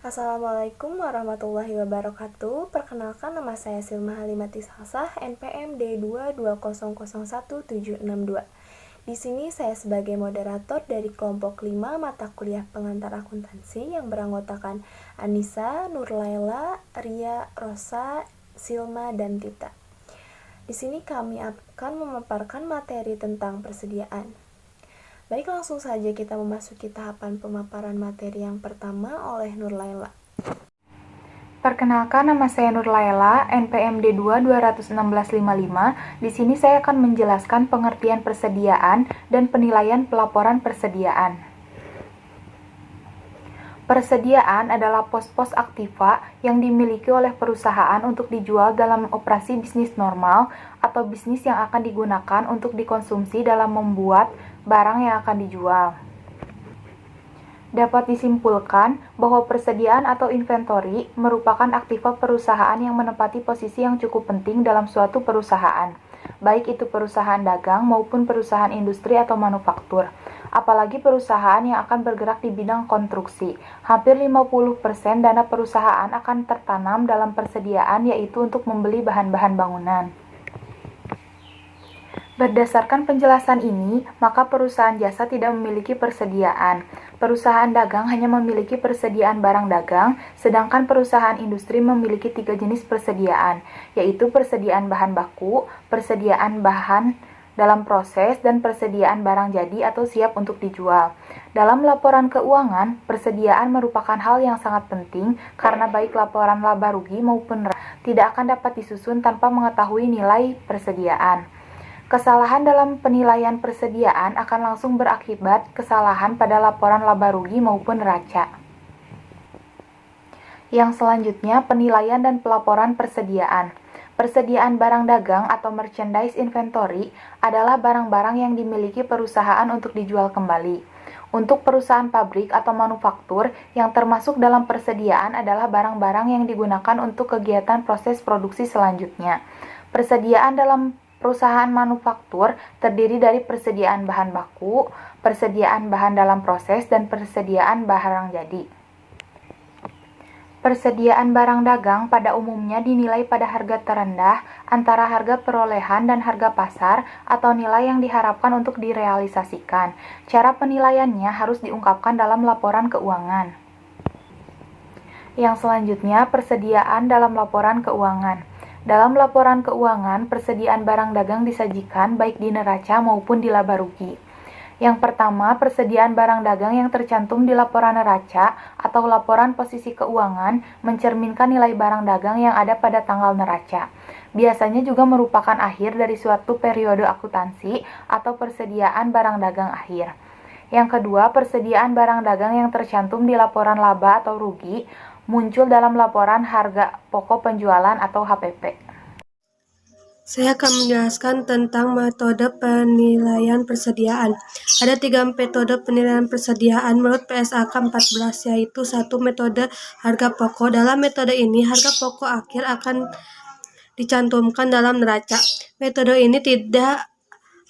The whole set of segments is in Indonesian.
Assalamualaikum warahmatullahi wabarakatuh. Perkenalkan, nama saya Silma Halimati Salsah, NPM D220017762. Di sini saya sebagai moderator dari kelompok 5 mata kuliah pengantar akuntansi yang beranggotakan Anissa, Nurlaila, Ria, Rosa, Silma, dan Tita. Di sini kami akan memaparkan materi tentang persediaan. Baik, langsung saja kita memasuki tahapan pemaparan materi yang pertama oleh Nurlaila. Perkenalkan, nama saya Nurlaila, NPM D2 21655. Di sini saya akan menjelaskan pengertian persediaan dan penilaian pelaporan persediaan. Persediaan adalah pos-pos aktiva yang dimiliki oleh perusahaan untuk dijual dalam operasi bisnis normal atau bisnis yang akan digunakan untuk dikonsumsi dalam membuat barang yang akan dijual. Dapat disimpulkan bahwa persediaan atau inventory merupakan aktiva perusahaan yang menempati posisi yang cukup penting dalam suatu perusahaan, baik itu perusahaan dagang maupun perusahaan industri atau manufaktur. Apalagi perusahaan yang akan bergerak di bidang konstruksi. Hampir 50% dana perusahaan akan tertanam dalam persediaan, yaitu untuk membeli bahan-bahan bangunan. Berdasarkan penjelasan ini, maka perusahaan jasa tidak memiliki persediaan. Perusahaan dagang hanya memiliki persediaan barang dagang, sedangkan perusahaan industri memiliki 3 jenis persediaan, yaitu persediaan bahan baku, persediaan bahan dalam proses, dan persediaan barang jadi atau siap untuk dijual. Dalam laporan keuangan, persediaan merupakan hal yang sangat penting karena baik laporan laba rugi maupun tidak akan dapat disusun tanpa mengetahui nilai persediaan. Kesalahan dalam penilaian persediaan akan langsung berakibat kesalahan pada laporan laba rugi maupun neraca. Yang selanjutnya, penilaian dan pelaporan persediaan. Persediaan barang dagang atau merchandise inventory adalah barang-barang yang dimiliki perusahaan untuk dijual kembali. Untuk perusahaan pabrik atau manufaktur, yang termasuk dalam persediaan adalah barang-barang yang digunakan untuk kegiatan proses produksi selanjutnya. Persediaan dalam perusahaan manufaktur terdiri dari persediaan bahan baku, persediaan bahan dalam proses, dan persediaan barang jadi. Persediaan barang dagang pada umumnya dinilai pada harga terendah antara harga perolehan dan harga pasar atau nilai yang diharapkan untuk direalisasikan. Cara penilaiannya harus diungkapkan dalam laporan keuangan. Yang selanjutnya, persediaan dalam laporan keuangan. Dalam laporan keuangan, persediaan barang dagang disajikan baik di neraca maupun di laba rugi. Yang pertama, persediaan barang dagang yang tercantum di laporan neraca atau laporan posisi keuangan mencerminkan nilai barang dagang yang ada pada tanggal neraca. Biasanya juga merupakan akhir dari suatu periode akuntansi atau persediaan barang dagang akhir. Yang kedua, persediaan barang dagang yang tercantum di laporan laba atau rugi muncul dalam laporan harga pokok penjualan atau HPP. Saya akan menjelaskan tentang metode penilaian persediaan. Ada 3 metode penilaian persediaan menurut PSAK 14, yaitu 1. Metode harga pokok. Dalam metode ini, harga pokok akhir akan dicantumkan dalam neraca. Metode ini tidak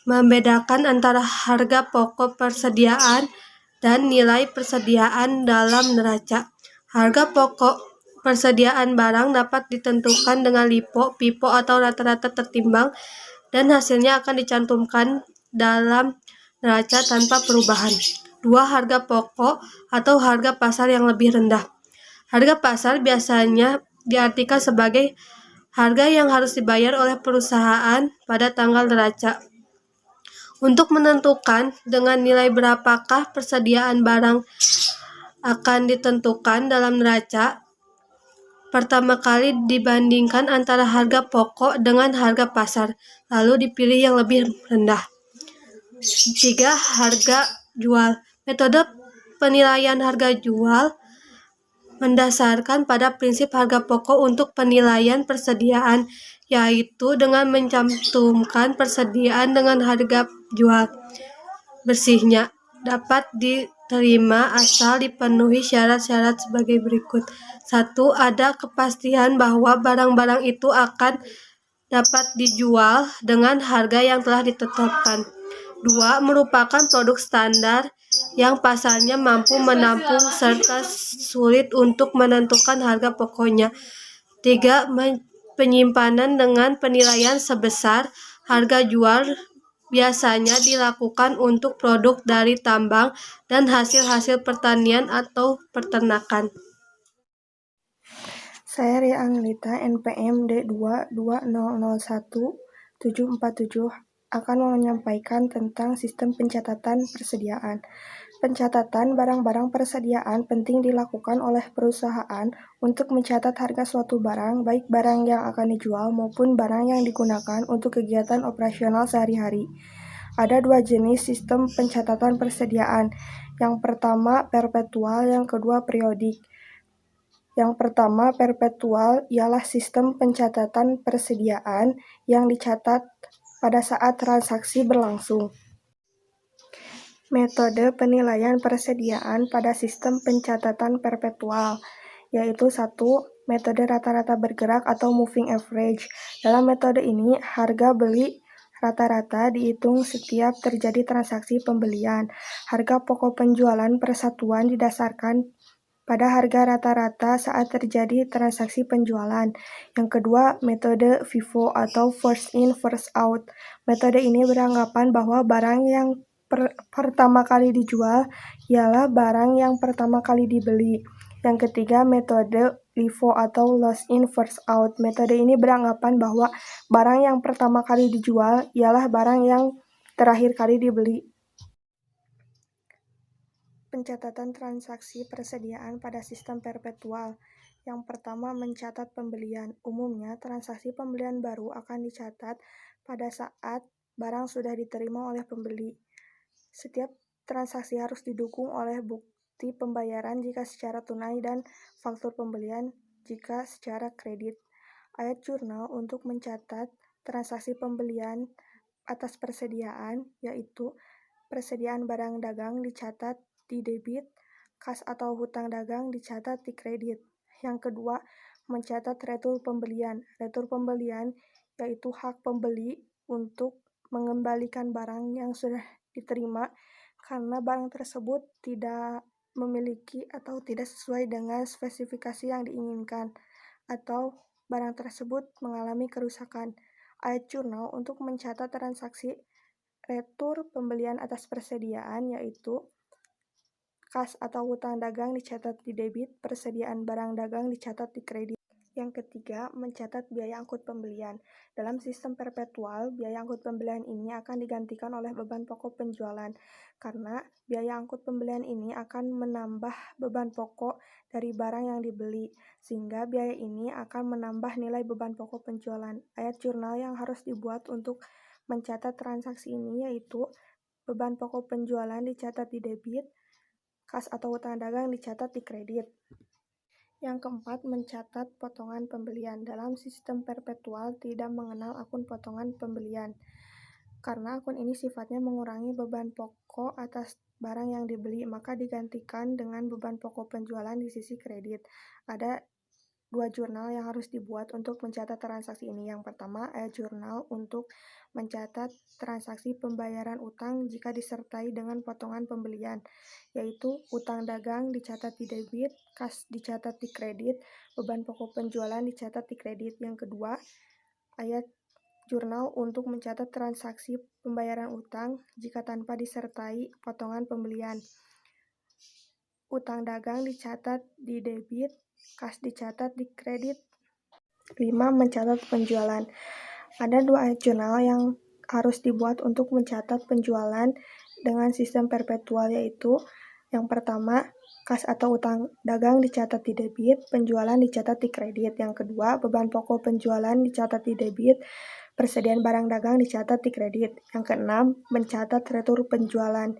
membedakan antara harga pokok persediaan dan nilai persediaan dalam neraca. Harga pokok persediaan barang dapat ditentukan dengan LIFO, FIFO, atau rata-rata tertimbang, dan hasilnya akan dicantumkan dalam neraca tanpa perubahan. 2. Harga pokok atau harga pasar yang lebih rendah. Harga pasar biasanya diartikan sebagai harga yang harus dibayar oleh perusahaan pada tanggal neraca. Untuk menentukan dengan nilai berapakah persediaan barang akan ditentukan dalam neraca, pertama kali dibandingkan antara harga pokok dengan harga pasar, lalu dipilih yang lebih rendah. 3. Harga jual. Metode penilaian harga jual mendasarkan pada prinsip harga pokok untuk penilaian persediaan, yaitu dengan mencantumkan persediaan dengan harga jual bersihnya dapat diterima asal dipenuhi syarat-syarat sebagai berikut. 1. Ada kepastian bahwa barang-barang itu akan dapat dijual dengan harga yang telah ditetapkan. 2. Merupakan produk standar yang pasarnya mampu menampung serta sulit untuk menentukan harga pokoknya. 3. Penyimpanan dengan penilaian sebesar harga jual biasanya dilakukan untuk produk dari tambang dan hasil-hasil pertanian atau peternakan. Saya Ria Angelita, NPM D22001-747 akan menyampaikan tentang sistem pencatatan persediaan. Pencatatan barang-barang persediaan penting dilakukan oleh perusahaan untuk mencatat harga suatu barang, baik barang yang akan dijual maupun barang yang digunakan untuk kegiatan operasional sehari-hari. Ada dua jenis sistem pencatatan persediaan. Yang pertama perpetual, yang kedua periodik. Yang pertama, perpetual ialah sistem pencatatan persediaan yang dicatat pada saat transaksi berlangsung. Metode penilaian persediaan pada sistem pencatatan perpetual, yaitu 1. Metode rata-rata bergerak atau moving average. Dalam metode ini, harga beli rata-rata dihitung setiap terjadi transaksi pembelian. Harga pokok penjualan persatuan didasarkan pada harga rata-rata saat terjadi transaksi penjualan. Yang kedua, metode FIFO atau first in, first out. Metode ini beranggapan bahwa barang yang pertama kali dijual ialah barang yang pertama kali dibeli. Yang ketiga, metode LIFO atau lost in, first out. Metode ini beranggapan bahwa barang yang pertama kali dijual ialah barang yang terakhir kali dibeli. Pencatatan transaksi persediaan pada sistem perpetual. Yang pertama, mencatat pembelian. Umumnya, transaksi pembelian baru akan dicatat pada saat barang sudah diterima oleh pembeli. Setiap transaksi harus didukung oleh bukti pembayaran jika secara tunai dan faktur pembelian jika secara kredit. Ayat jurnal untuk mencatat transaksi pembelian atas persediaan, yaitu persediaan barang dagang dicatat di debit, kas atau hutang dagang dicatat di kredit. Yang kedua, mencatat retur pembelian. Retur pembelian yaitu hak pembeli untuk mengembalikan barang yang sudah diterima karena barang tersebut tidak memiliki atau tidak sesuai dengan spesifikasi yang diinginkan, atau barang tersebut mengalami kerusakan. Ayat jurnal untuk mencatat transaksi retur pembelian atas persediaan, yaitu kas atau hutang dagang dicatat di debit, persediaan barang dagang dicatat di kredit. Yang ketiga, mencatat biaya angkut pembelian. Dalam sistem perpetual, biaya angkut pembelian ini akan digantikan oleh beban pokok penjualan, karena biaya angkut pembelian ini akan menambah beban pokok dari barang yang dibeli, sehingga biaya ini akan menambah nilai beban pokok penjualan. Ayat jurnal yang harus dibuat untuk mencatat transaksi ini yaitu beban pokok penjualan dicatat di debit, kas atau hutang dagang dicatat di kredit. Yang keempat, mencatat potongan pembelian. Dalam sistem perpetual tidak mengenal akun potongan pembelian, karena akun ini sifatnya mengurangi beban pokok atas barang yang dibeli, maka digantikan dengan beban pokok penjualan di sisi kredit. Ada dua jurnal yang harus dibuat untuk mencatat transaksi ini. Yang pertama, ayat jurnal untuk mencatat transaksi pembayaran utang jika disertai dengan potongan pembelian, yaitu utang dagang dicatat di debit, kas dicatat di kredit, beban pokok penjualan dicatat di kredit. Yang kedua, ayat jurnal untuk mencatat transaksi pembayaran utang jika tanpa disertai potongan pembelian. Utang dagang dicatat di debit, kas dicatat di kredit. 5. Mencatat penjualan. Ada dua ayat jurnal yang harus dibuat untuk mencatat penjualan dengan sistem perpetual, yaitu yang pertama, kas atau utang dagang dicatat di debit, penjualan dicatat di kredit. Yang kedua, beban pokok penjualan dicatat di debit, persediaan barang dagang dicatat di kredit. Yang keenam, mencatat retur penjualan.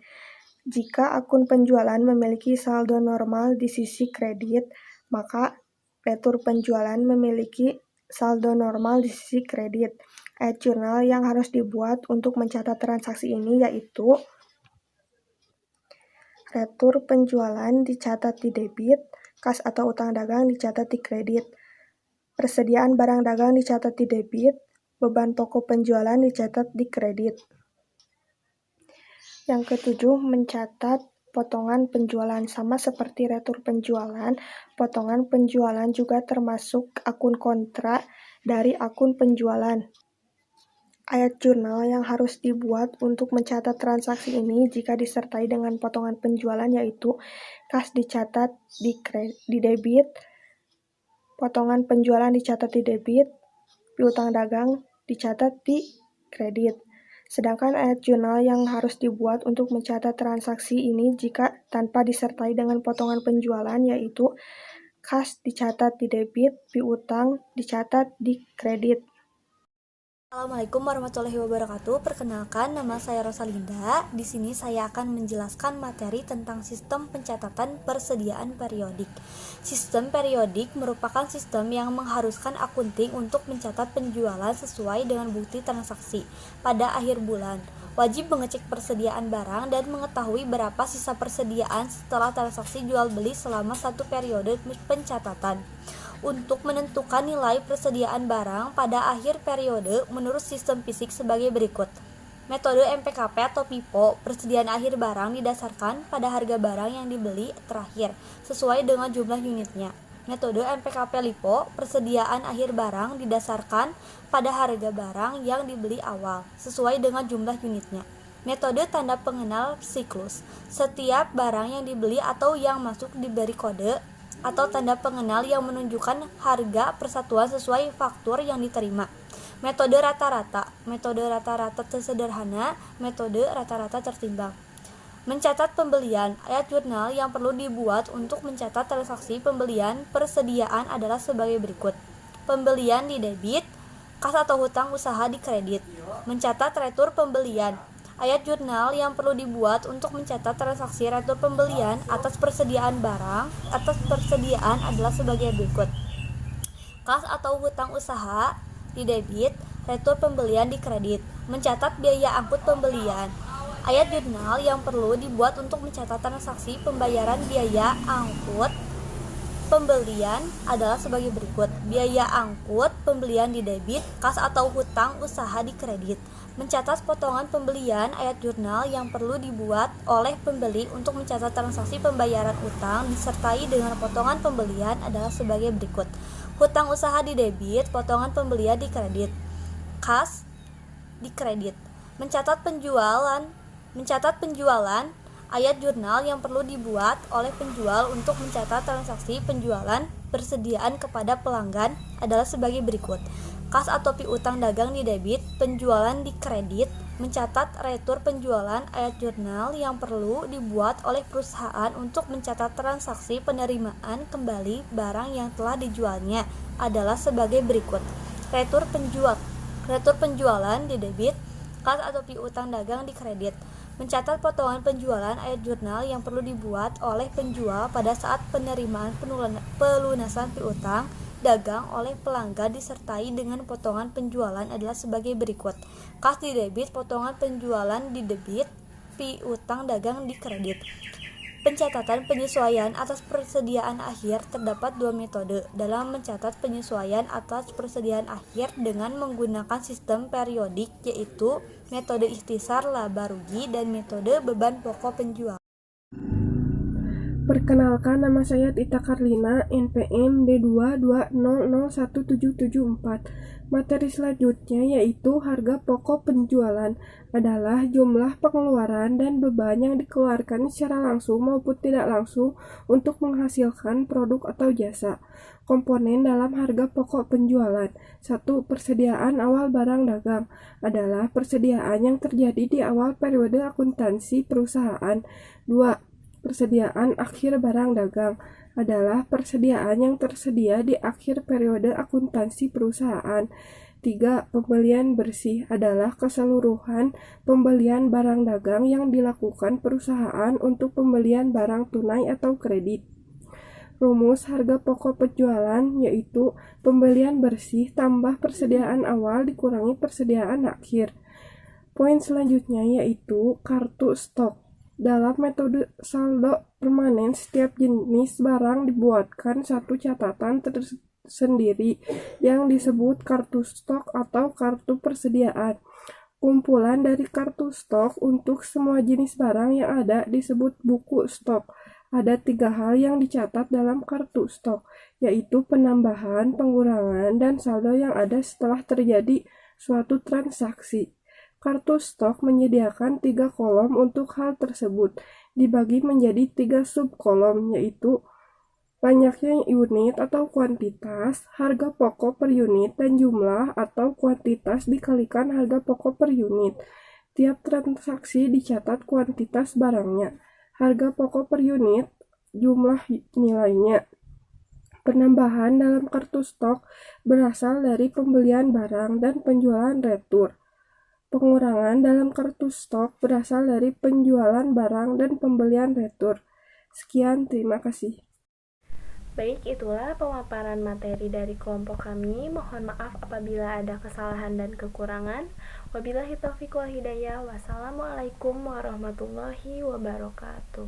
Jika akun penjualan memiliki saldo normal di sisi kredit, maka retur penjualan memiliki saldo normal di sisi kredit. Ayat jurnal yang harus dibuat untuk mencatat transaksi ini yaitu retur penjualan dicatat di debit, kas atau utang dagang dicatat di kredit, persediaan barang dagang dicatat di debit, beban pokok penjualan dicatat di kredit. Yang ketujuh, mencatat potongan penjualan. Sama seperti retur penjualan, potongan penjualan juga termasuk akun kontra dari akun penjualan. Ayat jurnal yang harus dibuat untuk mencatat transaksi ini jika disertai dengan potongan penjualan yaitu kas dicatat di debit, potongan penjualan dicatat di debit, piutang dagang dicatat di kredit. Sedangkan ayat jurnal yang harus dibuat untuk mencatat transaksi ini jika tanpa disertai dengan potongan penjualan yaitu kas dicatat di debit, piutang dicatat di kredit. Assalamualaikum warahmatullahi wabarakatuh. Perkenalkan, nama saya Rosalinda. Di sini saya akan menjelaskan materi tentang sistem pencatatan persediaan periodik. Sistem periodik merupakan sistem yang mengharuskan akunting untuk mencatat penjualan sesuai dengan bukti transaksi pada akhir bulan. Wajib mengecek persediaan barang dan mengetahui berapa sisa persediaan setelah transaksi jual beli selama satu periode pencatatan. Untuk menentukan nilai persediaan barang pada akhir periode menurut sistem fisik sebagai berikut. Metode MPKP atau PIPO, persediaan akhir barang didasarkan pada harga barang yang dibeli terakhir sesuai dengan jumlah unitnya. Metode MPKP LIPO, persediaan akhir barang didasarkan pada harga barang yang dibeli awal sesuai dengan jumlah unitnya. Metode tanda pengenal siklus, setiap barang yang dibeli atau yang masuk diberi kode atau tanda pengenal yang menunjukkan harga persatuan sesuai faktur yang diterima. Metode rata-rata sederhana, metode rata-rata tertimbang. Mencatat pembelian, ayat jurnal yang perlu dibuat untuk mencatat transaksi pembelian persediaan adalah sebagai berikut. Pembelian di debit, kas atau hutang usaha di kredit. Mencatat retur pembelian, ayat jurnal yang perlu dibuat untuk mencatat transaksi retur pembelian atas persediaan barang adalah sebagai berikut. Kas atau hutang usaha di debit, retur pembelian di kredit. Mencatat biaya angkut pembelian. Ayat jurnal yang perlu dibuat untuk mencatat transaksi pembayaran biaya angkut pembelian adalah sebagai berikut. Biaya angkut pembelian di debit, kas atau hutang usaha di kredit. Mencatat potongan pembelian, ayat jurnal yang perlu dibuat oleh pembeli untuk mencatat transaksi pembayaran utang disertai dengan potongan pembelian adalah sebagai berikut. Hutang usaha di debit, potongan pembelian di kredit. Kas di kredit. Mencatat penjualan, ayat jurnal yang perlu dibuat oleh penjual untuk mencatat transaksi penjualan persediaan kepada pelanggan adalah sebagai berikut. Kas atau piutang dagang di debit, penjualan di kredit. Mencatat retur penjualan, ayat jurnal yang perlu dibuat oleh perusahaan untuk mencatat transaksi penerimaan kembali barang yang telah dijualnya adalah sebagai berikut. Retur penjualan di debit, kas atau piutang dagang di kredit. Mencatat potongan penjualan, ayat jurnal yang perlu dibuat oleh penjual pada saat penerimaan pelunasan piutang dagang oleh pelanggan disertai dengan potongan penjualan adalah sebagai berikut. Kas di debit, potongan penjualan di debit, piutang dagang di kredit. Pencatatan penyesuaian atas persediaan akhir terdapat dua metode dalam mencatat penyesuaian atas persediaan akhir dengan menggunakan sistem periodik yaitu metode ikhtisar laba rugi dan metode beban pokok penjual. Perkenalkan, nama saya Tita Karlina, NPM D220017774. Materi selanjutnya yaitu harga pokok penjualan adalah jumlah pengeluaran dan beban yang dikeluarkan secara langsung maupun tidak langsung untuk menghasilkan produk atau jasa. Komponen dalam harga pokok penjualan. 1. Persediaan awal barang dagang adalah persediaan yang terjadi di awal periode akuntansi perusahaan. 2. Persediaan akhir barang dagang adalah persediaan yang tersedia di akhir periode akuntansi perusahaan. 3. Pembelian bersih adalah keseluruhan pembelian barang dagang yang dilakukan perusahaan untuk pembelian barang tunai atau kredit. Rumus harga pokok penjualan yaitu pembelian bersih tambah persediaan awal dikurangi persediaan akhir. Poin selanjutnya yaitu kartu stok. Dalam metode saldo permanen, setiap jenis barang dibuatkan satu catatan tersendiri yang disebut kartu stok atau kartu persediaan. Kumpulan dari kartu stok untuk semua jenis barang yang ada disebut buku stok. Ada 3 hal yang dicatat dalam kartu stok, yaitu penambahan, pengurangan, dan saldo yang ada setelah terjadi suatu transaksi. Kartu stok menyediakan 3 kolom untuk hal tersebut, dibagi menjadi 3 subkolom, yaitu banyaknya unit atau kuantitas, harga pokok per unit, dan jumlah atau kuantitas dikalikan harga pokok per unit. Tiap transaksi dicatat kuantitas barangnya, harga pokok per unit, jumlah nilainya. Penambahan dalam kartu stok berasal dari pembelian barang dan penjualan retur. Pengurangan dalam kartu stok berasal dari penjualan barang dan pembelian retur. Sekian, terima kasih. Baik, itulah pemaparan materi dari kelompok kami. Mohon maaf apabila ada kesalahan dan kekurangan. Wabillahi taufiq wal hidayah. Wassalamualaikum warahmatullahi wabarakatuh.